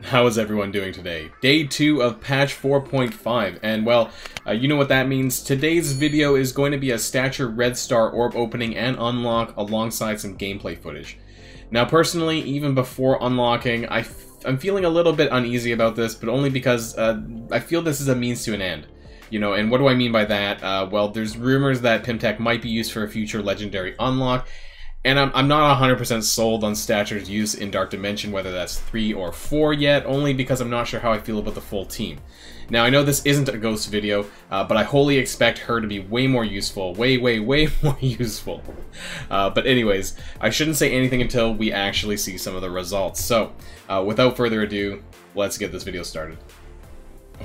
How is everyone doing today? Day 2 of patch 4.5, and well, you know what that means. Today's video is going to be a Stature Red Star Orb opening and unlock alongside some gameplay footage. Now personally, even before unlocking, I'm feeling a little bit uneasy about this, but only because I feel this is a means to an end. You know, and what do I mean by that? Well, there's rumors that Pym Tech might be used for a future legendary unlock, and I'm not 100% sold on Stature's use in Dark Dimension, whether that's 3 or 4 yet, only because I'm not sure how I feel about the full team. Now, I know this isn't a Ghost video, but I wholly expect her to be way more useful. Way more useful. But anyways, I shouldn't say anything until we actually see some of the results. So, without further ado, let's get this video started.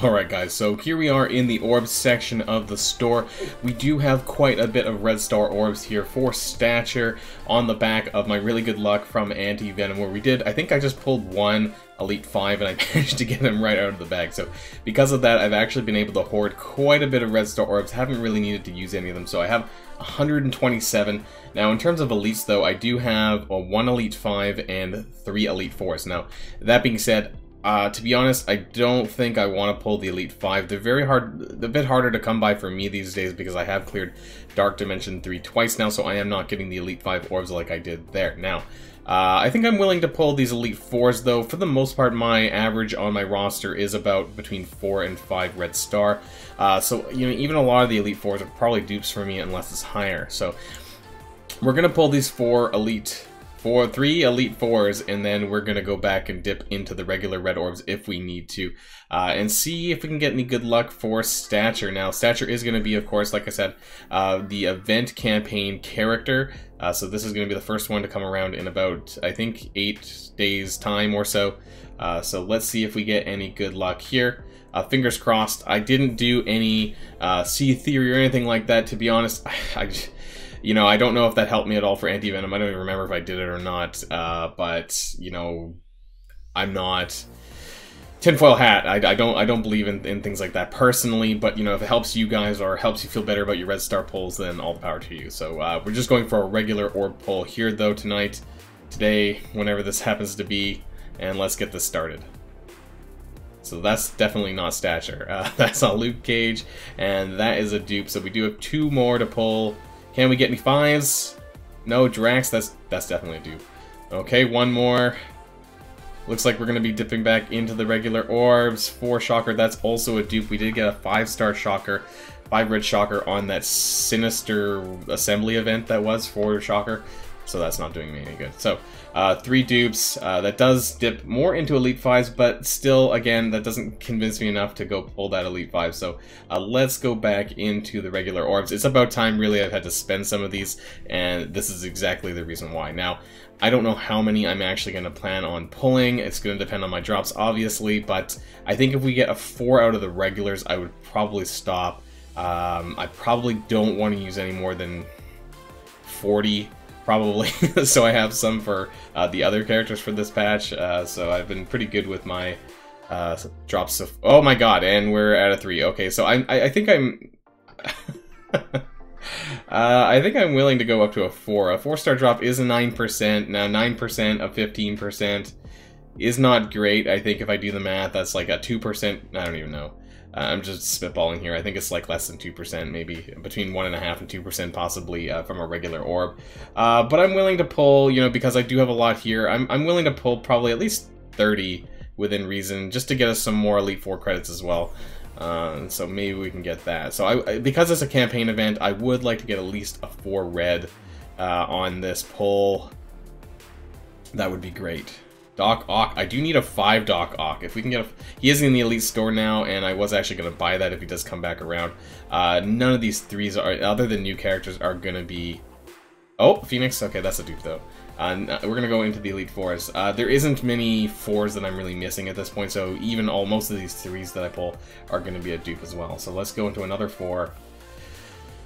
Alright guys, so here we are in the orbs section of the store. We do have quite a bit of Red Star orbs here for Stature on the back of my really good luck from Anti-Venom, where we did, I think I just pulled one Elite 5 and I managed to get him right out of the bag. So because of that, I've actually been able to hoard quite a bit of Red Star orbs. Haven't really needed to use any of them, so I have 127. Now in terms of elites though, I do have 1 Elite 5 and 3 Elite 4s. Now that being said, to be honest, I don't think I want to pull the Elite 5. They're very hard, a bit harder to come by for me these days because I have cleared Dark Dimension 3 twice now, so I am not getting the Elite 5 orbs like I did there. Now, I think I'm willing to pull these Elite 4s though. For the most part, my average on my roster is about between 4 and 5 Red Star. So, you know, even a lot of the Elite 4s are probably dupes for me unless it's higher. So, we're going to pull these 3 Elite 4s, and then we're going to go back and dip into the regular red orbs if we need to, and see if we can get any good luck for Stature. Now, Stature is going to be, of course, like I said, the event campaign character, so this is going to be the first one to come around in about, I think, 8 days time or so. So let's see if we get any good luck here. Fingers crossed. I didn't do any sea theory or anything like that, to be honest. You know, I don't know if that helped me at all for Anti-Venom. I don't even remember if I did it or not. But, you know, I'm not tinfoil hat. I don't believe in things like that personally. But, you know, if it helps you guys or helps you feel better about your Red Star pulls, then all the power to you. So we're just going for a regular orb pull here, though, today, whenever this happens to be. And let's get this started. So that's definitely not Stature. That's not Luke Cage. And that is a dupe. So we do have 2 more to pull. Can we get any 5s? No, Drax, that's definitely a dupe. Okay, 1 more. Looks like we're going to be dipping back into the regular orbs. 4 Shocker, that's also a dupe. We did get a 5-star Shocker, 5 red Shocker on that Sinister Assembly event that was for Shocker. So that's not doing me any good. So, 3 dupes. That does dip more into Elite 5s, but still, again, that doesn't convince me enough to go pull that Elite 5. So, let's go back into the regular orbs. It's about time, really. I've had to spend some of these, and this is exactly the reason why. Now, I don't know how many I'm actually going to plan on pulling. It's going to depend on my drops, obviously, but I think if we get a 4 out of the regulars, I would probably stop. I probably don't want to use any more than 40. Probably, so I have some for the other characters for this patch, so I've been pretty good with my drops of... Oh my god, and we're at a 3. Okay, so I think I'm... I think I'm willing to go up to a 4. A 4-star drop is a 9%. Now, 9% of 15% is not great. I think if I do the math, that's like a 2%. I don't even know. I'm just spitballing here. I think it's like less than 2%, maybe between 1.5% and 2% possibly from a regular orb. But I'm willing to pull, you know, because I do have a lot here, I'm willing to pull probably at least 30 within reason, just to get us some more Elite 4 credits as well. So maybe we can get that. So because it's a campaign event, I would like to get at least a 4 red on this pull. That would be great. Doc Ock. I do need a 5 Doc Ock. If we can get a... He is in the Elite Store now, and I was actually going to buy that if he does come back around. None of these 3s, are, other than new characters, are going to be... Oh, Phoenix. Okay, that's a dupe, though. We're going to go into the Elite 4s. There isn't many 4s that I'm really missing at this point, so even most of these 3s that I pull are going to be a dupe as well. So let's go into another 4.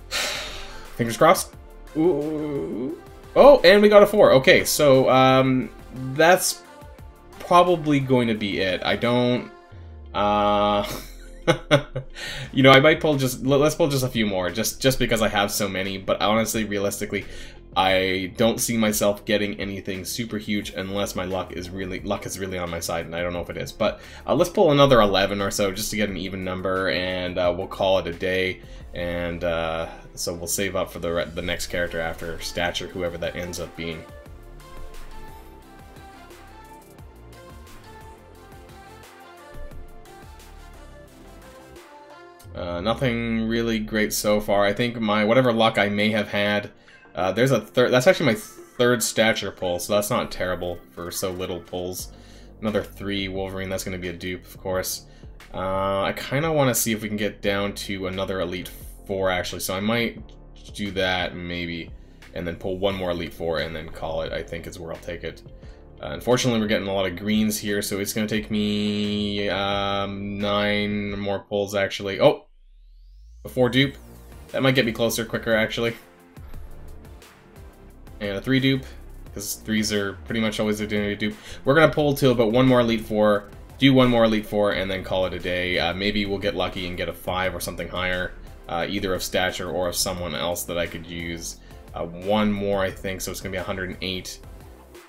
Fingers crossed. Ooh. Oh, and we got a 4. Okay, so that's probably going to be it. I don't, you know, I might pull just, let's pull just a few more, just because I have so many, but honestly, realistically, I don't see myself getting anything super huge unless my luck is really on my side, and I don't know if it is. But let's pull another 11 or so just to get an even number, and we'll call it a day. And so we'll save up for the next character after Stature, whoever that ends up being. Nothing really great so far. I think my whatever luck I may have had. There's a third. That's actually my third Stature pull, so that's not terrible for so little pulls. Another 3 Wolverine. That's going to be a dupe, of course. I kind of want to see if we can get down to another Elite 4 actually. So I might do that maybe, and then pull one more Elite 4 and then call it. I think is where I'll take it. Unfortunately, we're getting a lot of greens here, so it's going to take me 9 more pulls actually. Oh, a 4 dupe. That might get me closer quicker actually. And a 3 dupe, because 3s are pretty much always doing a dupe. We're going to pull to about one more Elite 4, do one more Elite 4, and then call it a day. Maybe we'll get lucky and get a 5 or something higher, either of Stature or of someone else that I could use. One more, I think, so it's going to be 108.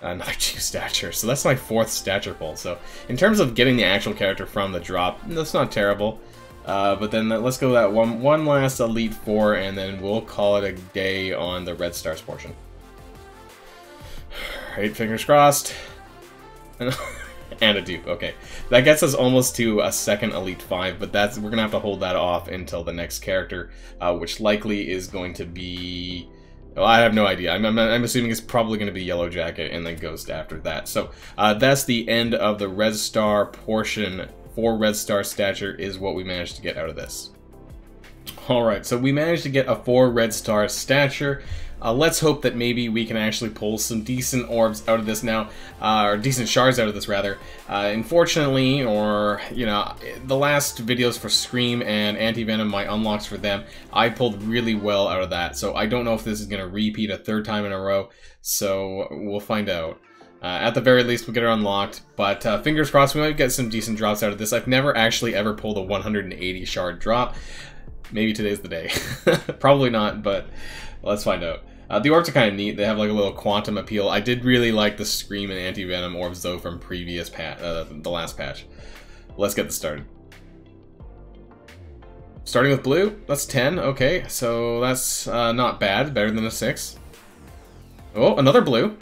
Another 2 Stature, so that's my 4th Stature pull. So in terms of getting the actual character from the drop, that's not terrible. But then let's go that one last Elite 4, and then we'll call it a day on the Red Stars portion. Right, fingers crossed. And a dupe, okay. That gets us almost to a second Elite 5, but we're gonna have to hold that off until the next character, which likely is going to be... Well, I have no idea. I'm assuming it's probably going to be Yellow Jacket and then Ghost after that. So that's the end of the Red Star portion. 4 Red Star Stature is what we managed to get out of this. Alright, so we managed to get a 4 Red Star Stature. Let's hope that maybe we can actually pull some decent orbs out of this now, or decent shards out of this rather. Unfortunately, or you know, the last videos for Scream and Anti-Venom, my unlocks for them, I pulled really well out of that. So I don't know if this is going to repeat a 3rd time in a row, so we'll find out. At the very least, we'll get it unlocked, but fingers crossed we might get some decent drops out of this. I've never actually ever pulled a 180 shard drop. Maybe today's the day. Probably not, but let's find out. The orbs are kind of neat. They have like a little quantum appeal. I did really like the Scream and Anti-Venom orbs though from previous the last patch. Let's get this started. Starting with blue, that's 10. Okay, so that's not bad. Better than a 6. Oh, another blue.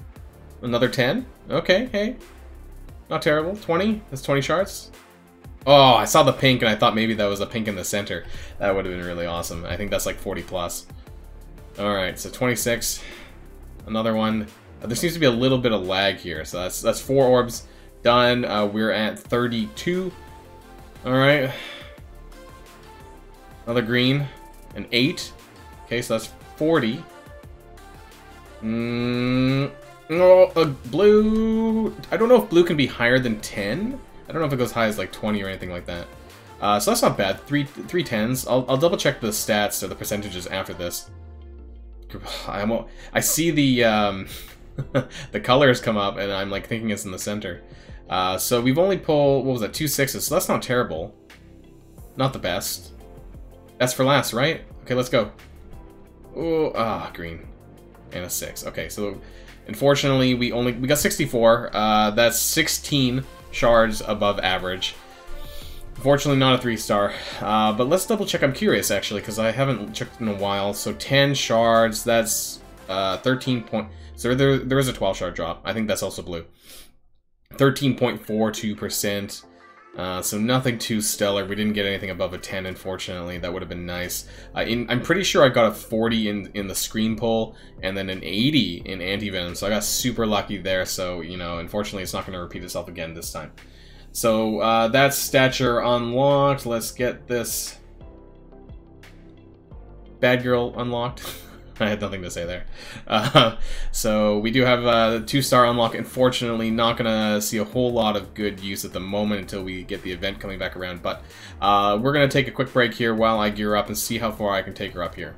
Another 10. Okay, hey. Not terrible. 20. That's 20 shards. Oh, I saw the pink and I thought maybe that was a pink in the center. That would have been really awesome. I think that's like 40 plus. Alright, so 26. Another one. There seems to be a little bit of lag here. So that's 4 orbs done. We're at 32. Alright. Another green. An 8. Okay, so that's 40. Oh, a blue. I don't know if blue can be higher than 10. I don't know if it goes high as like 20 or anything like that. So that's not bad. Three 10s. I'll double check the stats or the percentages after this. I see the the colors come up and I'm like thinking it's in the center. So we've only pulled, what was that, 2 6s, so that's not terrible. Not the best. That's for last, right? Okay, let's go. Oh, green. And a 6. Okay, so unfortunately we got 64. That's 16 shards above average. Unfortunately not a 3-star. But let's double check. I'm curious actually, because I haven't checked in a while. So 10 shards, that's 13 point. So there is a 12 shard drop. I think that's also blue. 13.42%. So nothing too stellar. We didn't get anything above a 10, unfortunately. That would have been nice. I'm pretty sure I got a 40 in the Scream pull, and then an 80 in Anti-Venom, so I got super lucky there. So, you know, unfortunately it's not going to repeat itself again this time. So that's Stature unlocked. Let's get this Bad Girl unlocked. I had nothing to say there. So we do have a 2-star unlock. Unfortunately, not gonna see a whole lot of good use at the moment until we get the event coming back around. But we're gonna take a quick break here while I gear up and see how far I can take her up here.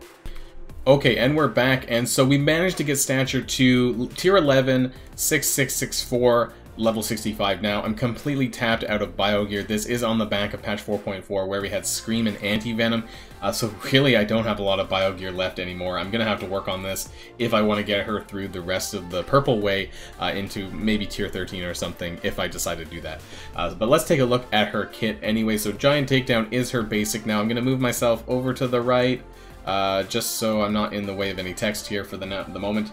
Okay, and we're back, and so we managed to get Stature to tier 11, 6664, level 65 now. I'm completely tapped out of bio gear. This is on the back of patch 4.4 where we had Scream and Anti-Venom. So really I don't have a lot of bio gear left anymore. I'm going to have to work on this if I want to get her through the rest of the purple way into maybe tier 13 or something if I decide to do that. But let's take a look at her kit anyway. So Giant Takedown is her basic now. I'm going to move myself over to the right. Just so I'm not in the way of any text here for the moment.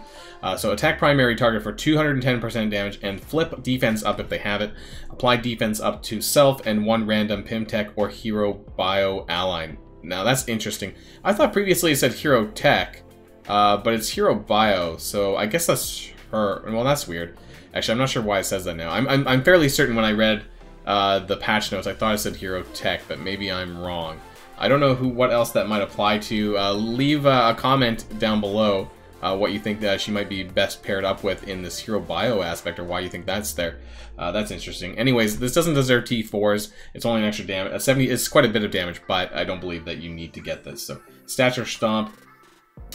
So attack primary target for 210% damage and flip defense up if they have it. Apply defense up to self and one random Pym Tech or Hero Bio ally. Now that's interesting. I thought previously it said Hero Tech, but it's Hero Bio, so I guess that's her. Well, that's weird. Actually, I'm not sure why it says that now. I'm fairly certain when I read the patch notes, I thought it said Hero Tech, but maybe I'm wrong. I don't know what else that might apply to. Leave a comment down below what you think that she might be best paired up with in this Hero Bio aspect, or why you think that's there. That's interesting. Anyways, this doesn't deserve T4s. It's only an extra damage. 70 is quite a bit of damage, but I don't believe that you need to get this. So Stature Stomp.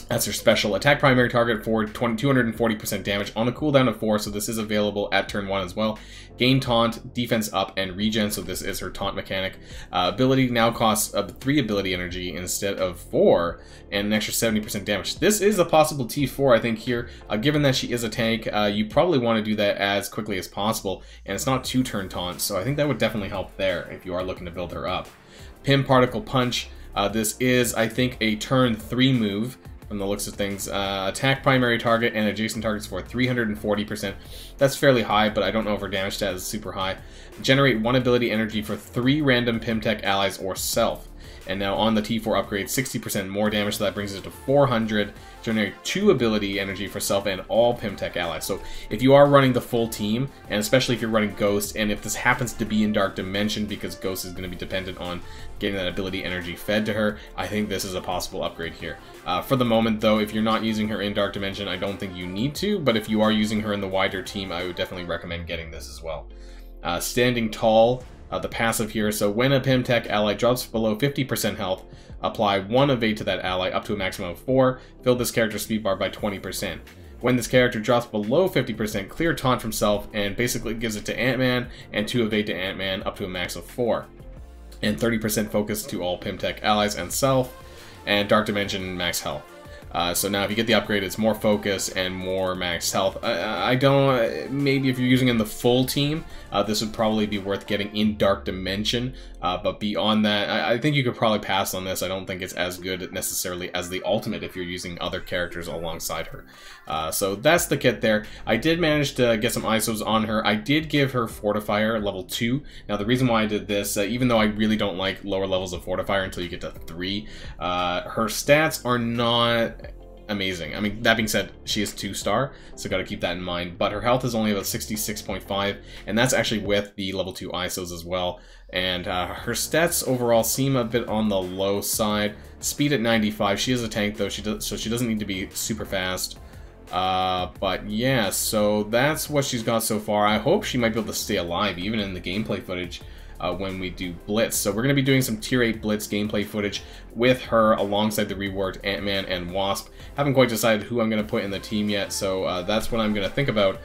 That's her special. Attack primary target for 240% damage on a cooldown of 4, so this is available at turn 1 as well. Gain taunt, defense up, and regen, so this is her taunt mechanic. Ability now costs 3 ability energy instead of 4, and an extra 70% damage. This is a possible T4, I think, here. Given that she is a tank, you probably want to do that as quickly as possible, and it's not 2-turn taunt, so I think that would definitely help there if you are looking to build her up. Pym Particle Punch. This is, I think, a turn 3 move. From the looks of things, attack primary target and adjacent targets for 340%. That's fairly high, but I don't know if her damage stat is super high. Generate 1 ability energy for 3 random Pym Tech allies or self. And now on the T4 upgrade, 60% more damage, so that brings it to 400. Generate 2 ability energy for self and all Pym Tech allies. So if you are running the full team, and especially if you're running Ghost, and if this happens to be in Dark Dimension, because Ghost is going to be dependent on getting that ability energy fed to her, I think this is a possible upgrade here. For the moment, though, if you're not using her in Dark Dimension, I don't think you need to, but if you are using her in the wider team, I would definitely recommend getting this as well. Standing Tall. The passive here, so when a Pym Tech ally drops below 50% health, apply 1 evade to that ally up to a maximum of 4, fill this character's speed bar by 20%. When this character drops below 50%, clear taunt from self and basically gives it to Ant-Man, and 2 evade to Ant-Man up to a max of 4. And 30% focus to all Pym Tech allies and self, and Dark Dimension max health. So now if you get the upgrade, it's more focus and more max health. I don't, maybe if you're using it in the full team, this would probably be worth getting in Dark Dimension. But beyond that, I think you could probably pass on this. I don't think it's as good necessarily as the ultimate if you're using other characters alongside her. So that's the kit there. I did manage to get some ISOs on her. I did give her Fortifier level 2. Now the reason why I did this, even though I really don't like lower levels of Fortifier until you get to 3, her stats are not amazing. I mean, that being said, she is 2-star, so got to keep that in mind. But her health is only about 66.5, and that's actually with the level 2 ISOs as well. And her stats overall seem a bit on the low side. Speed at 95. She is a tank though, so she doesn't need to be super fast. But yeah, so that's what she's got so far. I hope she might be able to stay alive even in the gameplay footage. When we do Blitz. So we're going to be doing some Tier 8 Blitz gameplay footage with her alongside the reworked Ant-Man and Wasp. Haven't quite decided who I'm going to put in the team yet, so that's what I'm going to think about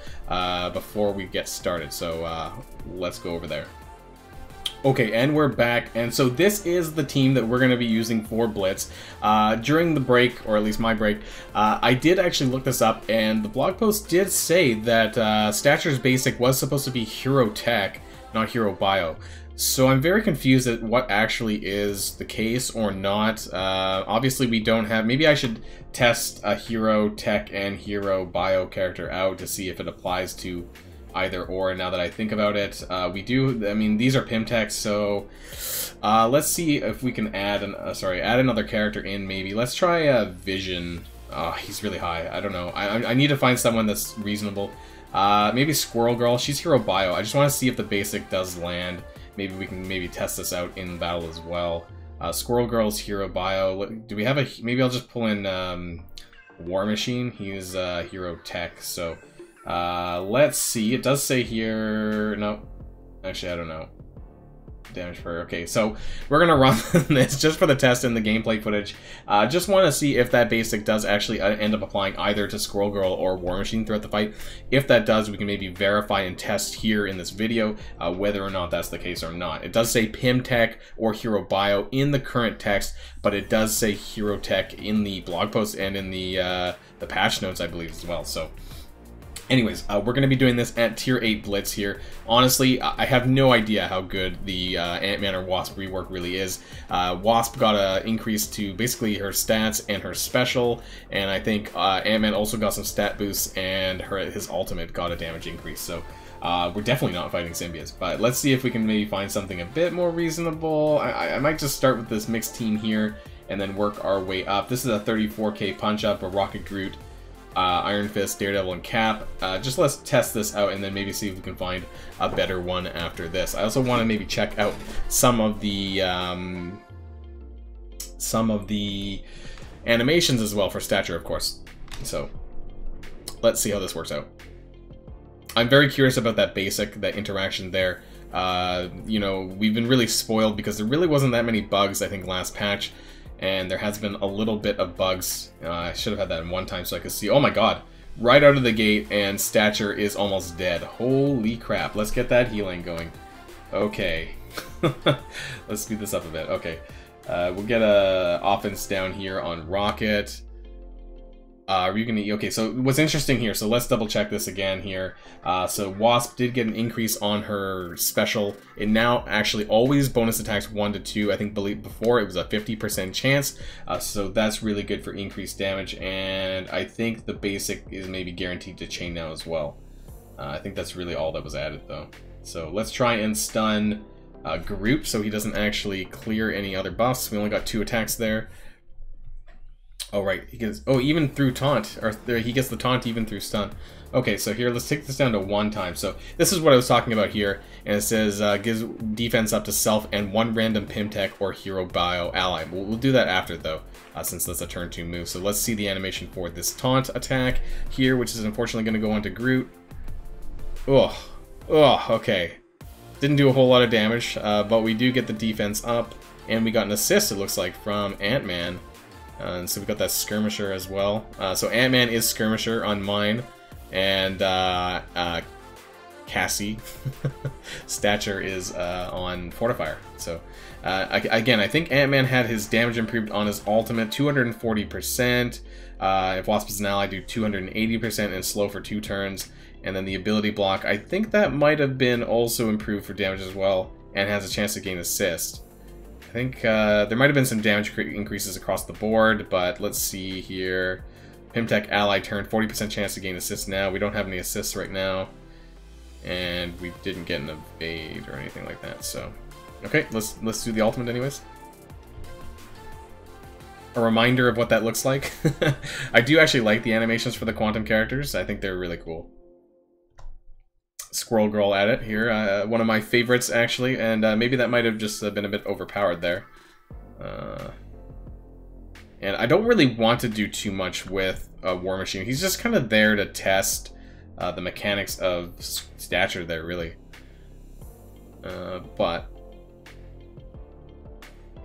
before we get started. So let's go over there. Okay, and we're back, and so this is the team that we're going to be using for Blitz. During the break, or at least my break, I did actually look this up, and the blog post did say that Stature's basic was supposed to be Hero Tech, not Hero Bio. So I'm very confused at what actually is the case or not. Obviously we don't have... Maybe I should test a Hero Tech and Hero Bio character out to see if it applies to either or, now that I think about it. We do... I mean, these are Pym Tech, so... let's see if we can add add another character in, maybe. Let's try Vision. He's really high. I don't know. I need to find someone that's reasonable. Maybe Squirrel Girl. She's Hero Bio. I just want to see if the basic does land. Maybe we can test this out in battle as well. Squirrel Girl's Hero Bio. Do we have a... Maybe I'll just pull in War Machine. He's Hero Tech. So let's see. It does say here... No. Actually, I don't know. damage per... Okay, so we're going to run this just for the test in the gameplay footage. Just want to see if that basic does actually end up applying either to Squirrel Girl or War Machine throughout the fight. If that does, we can maybe verify and test here in this video whether or not that's the case or not. It does say Pym Tech or Hero Bio in the current text, but it does say Hero Tech in the blog post and in the patch notes, I believe, as well. So anyways, we're going to be doing this at Tier 8 Blitz here. Honestly, I have no idea how good the Ant-Man or Wasp rework really is. Wasp got an increase to basically her stats and her special, and I think Ant-Man also got some stat boosts, and his ultimate got a damage increase. So we're definitely not fighting symbiotes, but let's see if we can maybe find something a bit more reasonable. I might just start with this mixed team here and then work our way up. This is a 34k punch-up, a Rocket Groot, Iron Fist, Daredevil, and Cap. Just let's test this out and then maybe see if we can find a better one after this. I also want to maybe check out some of the animations as well for Stature, of course. So let's see how this works out. I'm very curious about that basic, that interaction there. You know, we've been really spoiled because there really wasn't that many bugs, I think, last patch. And there has been a little bit of bugs. I should have had that in one time so I could see. Oh my god. Right out of the gate, and Stature is almost dead. Holy crap. Let's get that healing going. Okay. Let's speed this up a bit. Okay. We'll get a offense down here on Rocket. Are you gonna... Okay, so what's interesting here, so let's double check this again here. So Wasp did get an increase on her special. It now actually always bonus attacks 1 to 2. I think before it was a 50% chance. So that's really good for increased damage. And I think the basic is maybe guaranteed to chain now as well. I think that's really all that was added though. So let's try and stun Groot so he doesn't actually clear any other buffs. We only got 2 attacks there. Oh, right. He gets... Oh, even through taunt. Or he gets the taunt even through stun. Okay, so here, let's take this down to 1 time. So this is what I was talking about here. And it says, gives defense up to self and 1 random Pym Tech or Hero Bio ally. We'll do that after, though, since that's a turn 2 move. So let's see the animation for this taunt attack here, which is unfortunately going to go onto Groot. Oh, okay. Didn't do a whole lot of damage, but we do get the defense up. And we got an assist, it looks like, from Ant-Man. And so we got that Skirmisher as well. So Ant-Man is Skirmisher on mine, and Cassie Stature is on Fortifier. So again, I think Ant-Man had his damage improved on his ultimate 240%. If Wasp is an ally, do 280% and slow for 2 turns. And then the ability block, I think that might have been also improved for damage as well, and has a chance to gain assist. I think there might have been some damage increases across the board, but let's see here. Pym Tech ally turn, 40% chance to gain assists now. We don't have any assists right now. And we didn't get an evade or anything like that, so... Okay, let's do the ultimate anyways. A reminder of what that looks like. I do actually like the animations for the quantum characters. I think they're really cool. Squirrel Girl at it here, one of my favorites actually, and maybe that might have just been a bit overpowered there. And I don't really want to do too much with War Machine. He's just kind of there to test the mechanics of Stature there, really. But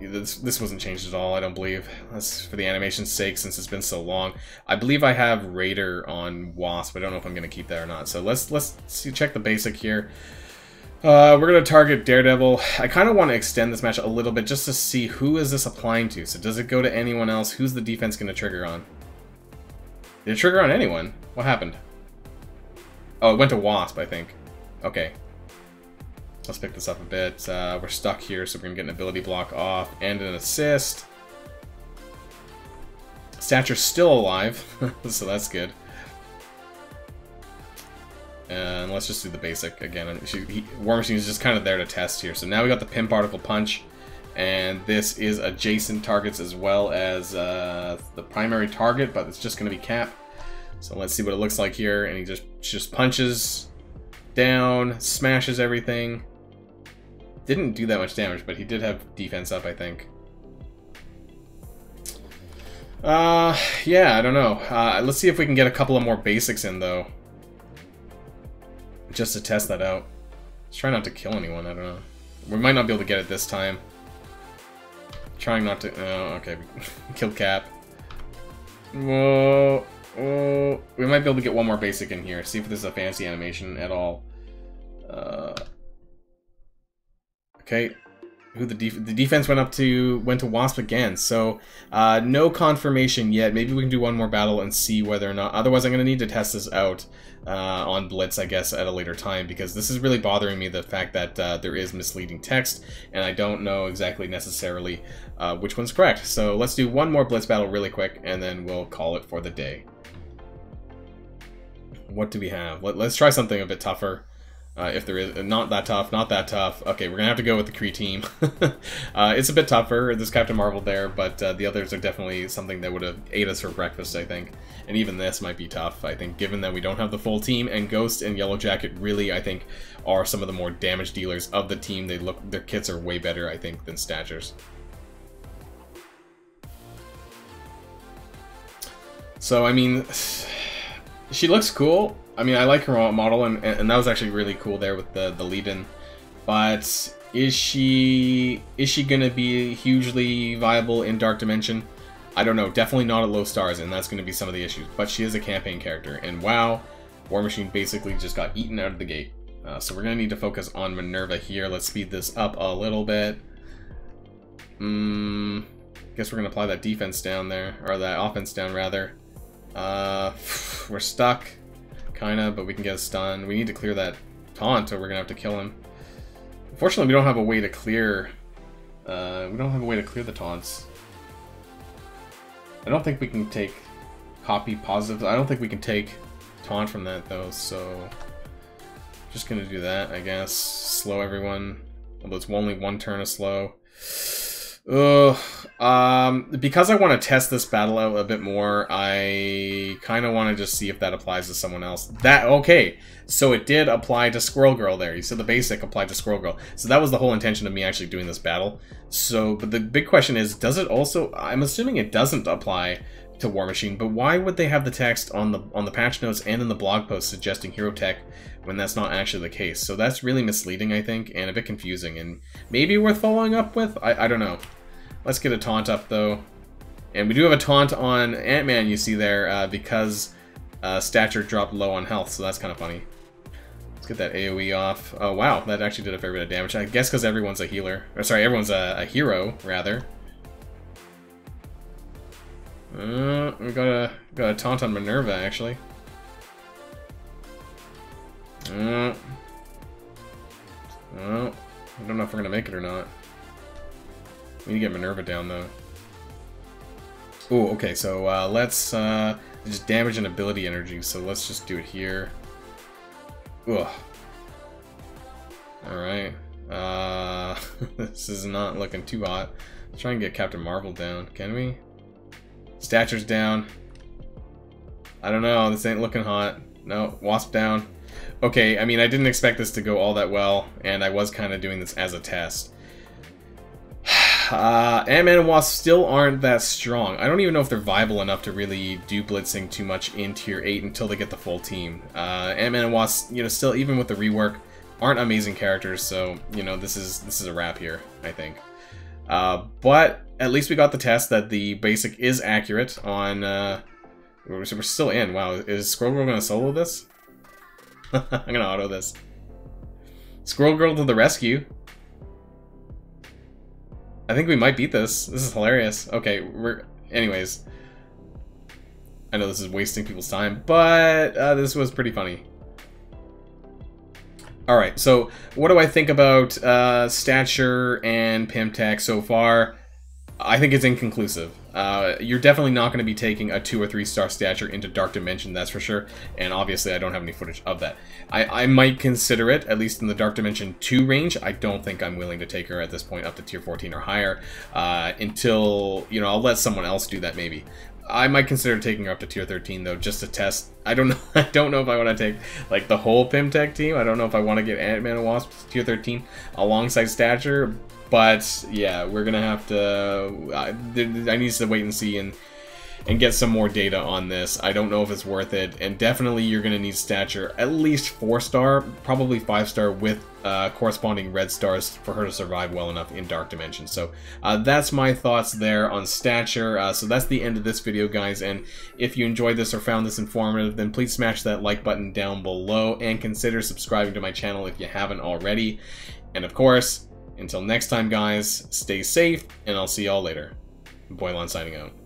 this wasn't changed at all, I don't believe. That's for the animation's sake, since it's been so long. I believe I have Raider on Wasp. I don't know if I'm going to keep that or not. So let's see, check the basic here. We're going to target Daredevil. I kind of want to extend this match a little bit just to see who is this applying to. So does it go to anyone else? Who's the defense going to trigger on? Did it trigger on anyone? What happened? Oh, it went to Wasp, I think. Okay. Let's pick this up a bit. We're stuck here, so we're going to get an ability block off and an assist. Stature's still alive, so that's good. And let's just do the basic again. War Machine is just kind of there to test here. So now we got the Pym Particle Punch, and this is adjacent targets as well as the primary target, but it's just going to be Cap. So let's see what it looks like here, and he just punches down, smashes everything. Didn't do that much damage, but he did have defense up, I think. Yeah, I don't know. Let's see if we can get a couple of more basics in, though. Just to test that out. Let's try not to kill anyone, I don't know. We might not be able to get it this time. Trying not to... Oh, okay. Killed Cap. Whoa. Oh, we might be able to get one more basic in here. See if this is a fancy animation at all. Okay. Who the defense went to Wasp again. So no confirmation yet. Maybe we can do one more battle and see whether or not. Otherwise, I'm going to need to test this out on Blitz, I guess, at a later time, because this is really bothering me, the fact that there is misleading text, and I don't know exactly necessarily which one's correct. So let's do one more Blitz battle really quick, and then we'll call it for the day. What do we have? Let's try something a bit tougher. If there is, not that tough, not that tough. Okay, we're gonna have to go with the Kree team. It's a bit tougher. There's Captain Marvel there, but the others are definitely something that would have ate us for breakfast, I think. And even this might be tough, I think, given that we don't have the full team, and Ghost and Yellow Jacket really, I think, are some of the more damage dealers of the team. Their kits are way better, I think, than Stature's. So, I mean, she looks cool. I mean, I like her model, and that was actually really cool there with the lead-in. But is she gonna be hugely viable in Dark Dimension? I don't know. Definitely not at low stars, and that's gonna be some of the issues. But she is a campaign character, and wow, War Machine basically just got eaten out of the gate. So we're gonna need to focus on Minerva here. Let's speed this up a little bit. Guess we're gonna apply that defense down there, or that offense down rather. We're stuck. Kinda, but we can get a stun. We need to clear that taunt, or we're gonna have to kill him. Unfortunately, we don't have a way to clear. The taunts. I don't think we can take copy positive. I don't think we can take taunt from that though. So just gonna do that, I guess. Slow everyone. Although it's only one turn of slow. Ugh. Because I want to test this battle out a bit more, I kind of want to just see if that applies to someone else. Okay, so it did apply to Squirrel Girl there. You said the basic applied to Squirrel Girl. So that was the whole intention of me actually doing this battle. So, but the big question is, does it also... I'm assuming it doesn't apply to War Machine, but why would they have the text on the patch notes and in the blog post suggesting Hero Tech when that's not actually the case? So that's really misleading, I think, and a bit confusing, and maybe worth following up with? I don't know. Let's get a taunt up, though. And we do have a taunt on Ant-Man, you see there, because Stature dropped low on health, so that's kind of funny. Let's get that AoE off. Oh, wow, that actually did a fair bit of damage. I guess because everyone's a healer. Or, sorry, everyone's a hero, rather. We got a taunt on Minerva, actually. I don't know if we're going to make it or not. We need to get Minerva down, though. Oh, okay, so let's just damage and ability energy, so let's just do it here. Ugh. Alright. This is not looking too hot. Let's try and get Captain Marvel down. Can we? Stature's down. I don't know, this ain't looking hot. No, Wasp down. Okay, I mean, I didn't expect this to go all that well, and I was kind of doing this as a test. Ant-Man and Wasp still aren't that strong. I don't even know if they're viable enough to really do blitzing too much in Tier 8 until they get the full team. Ant-Man and Wasp, you know, still, even with the rework, aren't amazing characters, so, you know, this is a wrap here, I think. But at least we got the test that the basic is accurate on, we're still in. Wow, is Squirrel Girl gonna solo this? I'm gonna auto this. Squirrel Girl to the rescue. I think we might beat this. This is hilarious. Okay, anyways. I know this is wasting people's time, but this was pretty funny. Alright, so what do I think about Stature and Pym Tech so far? I think it's inconclusive. You're definitely not going to be taking a 2 or 3 star Stature into Dark Dimension, that's for sure. And obviously I don't have any footage of that. I might consider it, at least in the Dark Dimension 2 range. I don't think I'm willing to take her at this point up to Tier 14 or higher. Until, you know, I'll let someone else do that maybe. I might consider taking her up to Tier 13 though, just to test. I don't know. I don't know if I want to take like the whole Pym Tech team. I don't know if I want to get Ant-Man and Wasp to Tier 13 alongside Stature. But yeah, we're gonna have to. I need to wait and see, and and get some more data on this. I don't know if it's worth it, and definitely you're going to need Stature at least 4-star, probably 5-star with corresponding red stars for her to survive well enough in Dark Dimension. So that's my thoughts there on Stature. So that's the end of this video, guys, and if you enjoyed this or found this informative, then please smash that like button down below and consider subscribing to my channel if you haven't already. And of course, until next time, guys, stay safe, and I'll see y'all later. Boylon signing out.